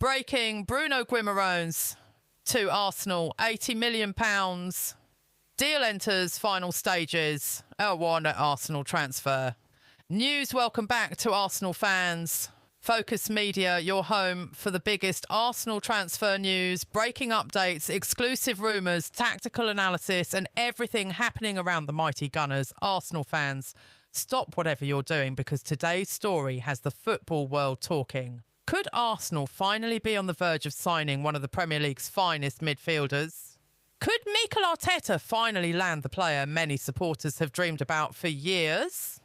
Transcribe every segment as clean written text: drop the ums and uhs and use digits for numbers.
Breaking: Bruno Guimarães to Arsenal, £80 million. Deal enters final stages. One Arsenal transfer. News: welcome back to Arsenal fans. Focus Media, your home for the biggest Arsenal transfer news, breaking updates, exclusive rumours, tactical analysis and everything happening around the mighty Gunners. Arsenal fans, stop whatever you're doing because today's story has the football world talking. Could Arsenal finally be on the verge of signing one of the Premier League's finest midfielders? Could Mikel Arteta finally land the player many supporters have dreamed about for years?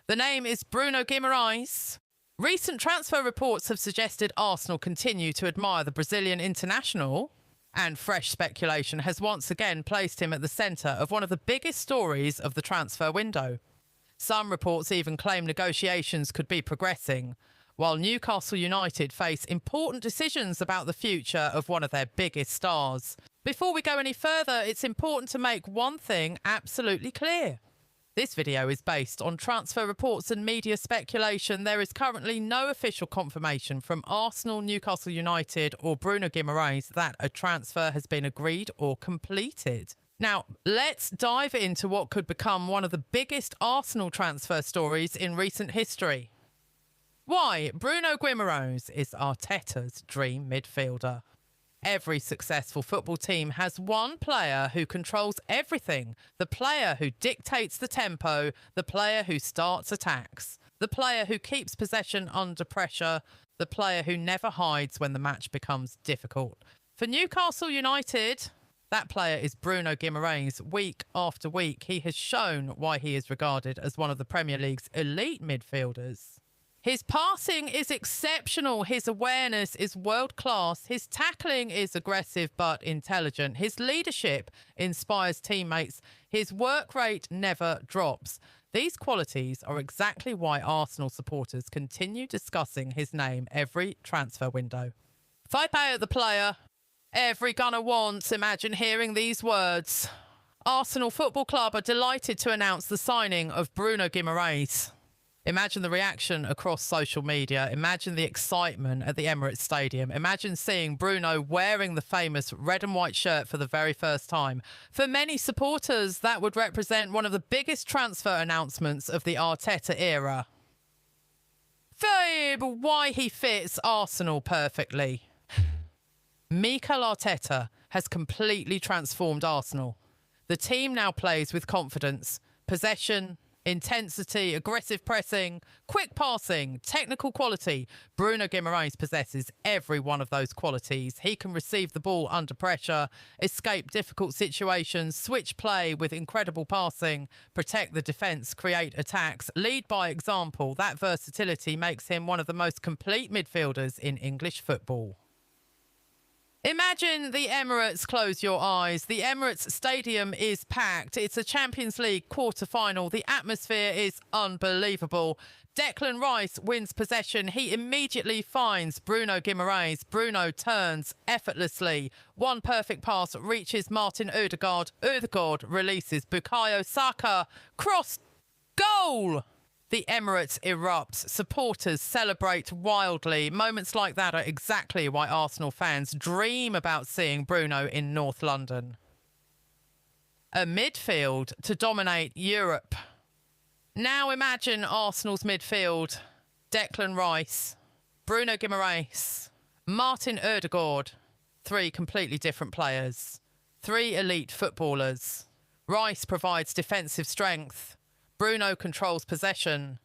The name is Bruno Guimarães. Recent transfer reports have suggested Arsenal continue to admire the Brazilian international, and fresh speculation has once again placed him at the centre of one of the biggest stories of the transfer window. Some reports even claim negotiations could be progressing, while Newcastle United face important decisions about the future of one of their biggest stars. Before we go any further, it's important to make one thing absolutely clear. This video is based on transfer reports and media speculation. There is currently no official confirmation from Arsenal, Newcastle United or Bruno Guimarães that a transfer has been agreed or completed. Now, let's dive into what could become one of the biggest Arsenal transfer stories in recent history. Why Bruno Guimarães is Arteta's dream midfielder. Every successful football team has one player who controls everything. The player who dictates the tempo, the player who starts attacks, the player who keeps possession under pressure, the player who never hides when the match becomes difficult. For Newcastle United, that player is Bruno Guimarães. Week after week, he has shown why he is regarded as one of the Premier League's elite midfielders. His passing is exceptional. His awareness is world-class. His tackling is aggressive but intelligent. His leadership inspires teammates. His work rate never drops. These qualities are exactly why Arsenal supporters continue discussing his name every transfer window. If I pay out the player, every Gunner wants. Imagine hearing these words. Arsenal Football Club are delighted to announce the signing of Bruno Guimarães. Imagine the reaction across social media. Imagine the excitement at the Emirates Stadium. Imagine seeing Bruno wearing the famous red and white shirt for the very first time. For many supporters, that would represent one of the biggest transfer announcements of the Arteta era. But why he fits Arsenal perfectly. Mikel Arteta has completely transformed Arsenal. The team now plays with confidence, possession, intensity, aggressive pressing, quick passing, technical quality. Bruno Guimarães possesses every one of those qualities. He can receive the ball under pressure, escape difficult situations, switch play with incredible passing, protect the defence, create attacks, lead by example. That versatility makes him one of the most complete midfielders in English football. Imagine the Emirates, close your eyes. The Emirates Stadium is packed. It's a Champions League quarter-final. The atmosphere is unbelievable. Declan Rice wins possession. He immediately finds Bruno Guimarães. Bruno turns effortlessly. One perfect pass reaches Martin Ødegaard. Ødegaard releases Bukayo Saka. Cross goal! The Emirates erupts. Supporters celebrate wildly. Moments like that are exactly why Arsenal fans dream about seeing Bruno in North London. A midfield to dominate Europe. Now imagine Arsenal's midfield. Declan Rice, Bruno Guimarães, Martin Ødegaard. Three completely different players. Three elite footballers. Rice provides defensive strength. Bruno controls possession.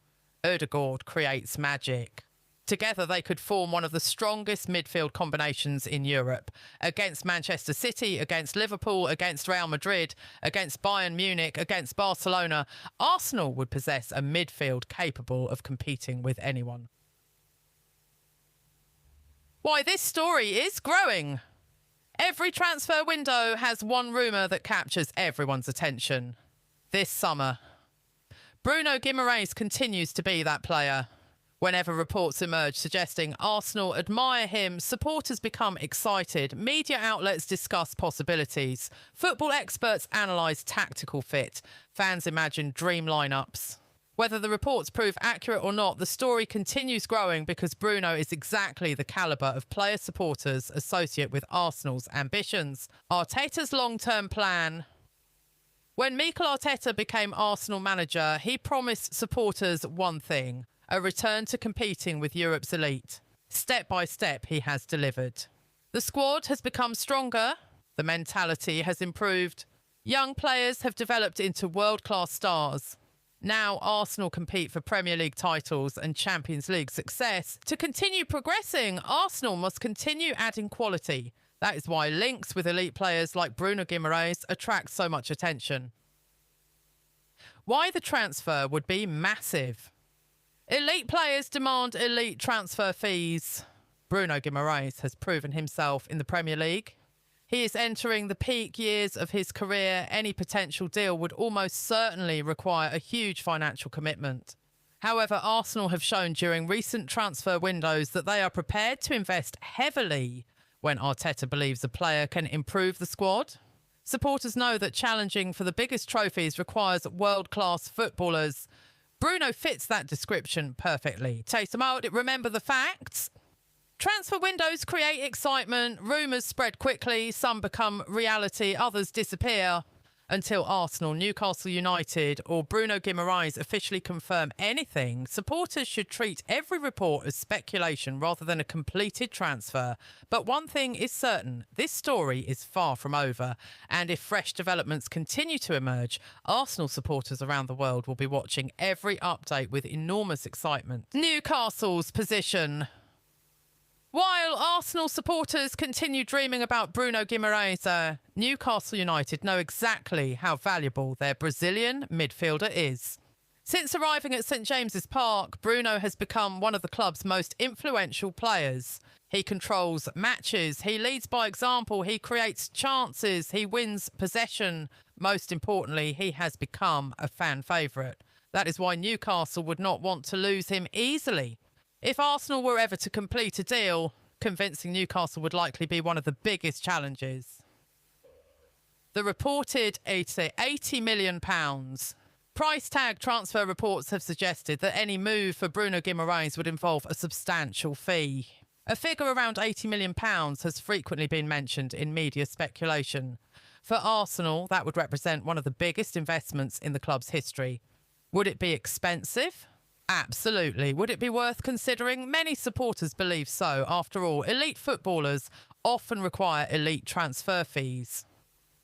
Ødegaard creates magic. Together they could form one of the strongest midfield combinations in Europe. Against Manchester City, against Liverpool, against Real Madrid, against Bayern Munich, against Barcelona, Arsenal would possess a midfield capable of competing with anyone. Why, this story is growing. Every transfer window has one rumour that captures everyone's attention. This summer, Bruno Guimarães continues to be that player. Whenever reports emerge suggesting Arsenal admire him, supporters become excited. Media outlets discuss possibilities. Football experts analyse tactical fit. Fans imagine dream lineups. Whether the reports prove accurate or not, the story continues growing because Bruno is exactly the calibre of player supporters associate with Arsenal's ambitions. Arteta's long-term plan. When Mikel Arteta became Arsenal manager, he promised supporters one thing: a return to competing with Europe's elite. Step by step, he has delivered. The squad has become stronger. The mentality has improved. Young players have developed into world-class stars. Now Arsenal compete for Premier League titles and Champions League success. To continue progressing, Arsenal must continue adding quality. That is why links with elite players like Bruno Guimarães attract so much attention. Why the transfer would be massive. Elite players demand elite transfer fees. Bruno Guimarães has proven himself in the Premier League. He is entering the peak years of his career. Any potential deal would almost certainly require a huge financial commitment. However, Arsenal have shown during recent transfer windows that they are prepared to invest heavily when Arteta believes a player can improve the squad. Supporters know that challenging for the biggest trophies requires world-class footballers. Bruno fits that description perfectly. Take them out. Remember the facts. Transfer windows create excitement, rumours spread quickly, some become reality, others disappear. Until Arsenal, Newcastle United or Bruno Guimarães officially confirm anything, supporters should treat every report as speculation rather than a completed transfer. But one thing is certain, this story is far from over, and if fresh developments continue to emerge, Arsenal supporters around the world will be watching every update with enormous excitement. Newcastle's position. While Arsenal supporters continue dreaming about Bruno Guimarães, Newcastle United know exactly how valuable their Brazilian midfielder is. Since arriving at St James's Park, Bruno has become one of the club's most influential players. He controls matches, he leads by example, he creates chances, he wins possession. Most importantly, he has become a fan favourite. That is why Newcastle would not want to lose him easily. If Arsenal were ever to complete a deal, convincing Newcastle would likely be one of the biggest challenges. The reported £80 million. Price tag transfer reports have suggested that any move for Bruno Guimarães would involve a substantial fee. A figure around £80 million has frequently been mentioned in media speculation. For Arsenal, that would represent one of the biggest investments in the club's history. Would it be expensive? Absolutely. Would it be worth considering? Many supporters believe so. After all, elite footballers often require elite transfer fees.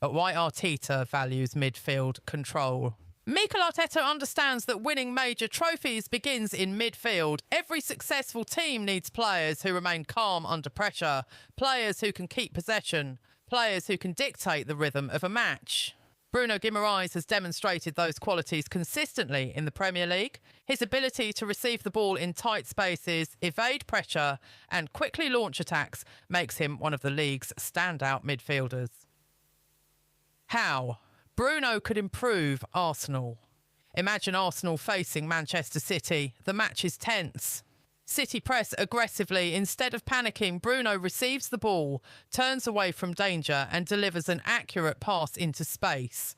But why Arteta values midfield control? Mikel Arteta understands that winning major trophies begins in midfield. Every successful team needs players who remain calm under pressure, players who can keep possession, players who can dictate the rhythm of a match. Bruno Guimarães has demonstrated those qualities consistently in the Premier League. His ability to receive the ball in tight spaces, evade pressure and quickly launch attacks makes him one of the league's standout midfielders. How? Bruno could improve Arsenal. Imagine Arsenal facing Manchester City. The match is tense. City press aggressively. Instead of panicking, Bruno receives the ball, turns away from danger and delivers an accurate pass into space.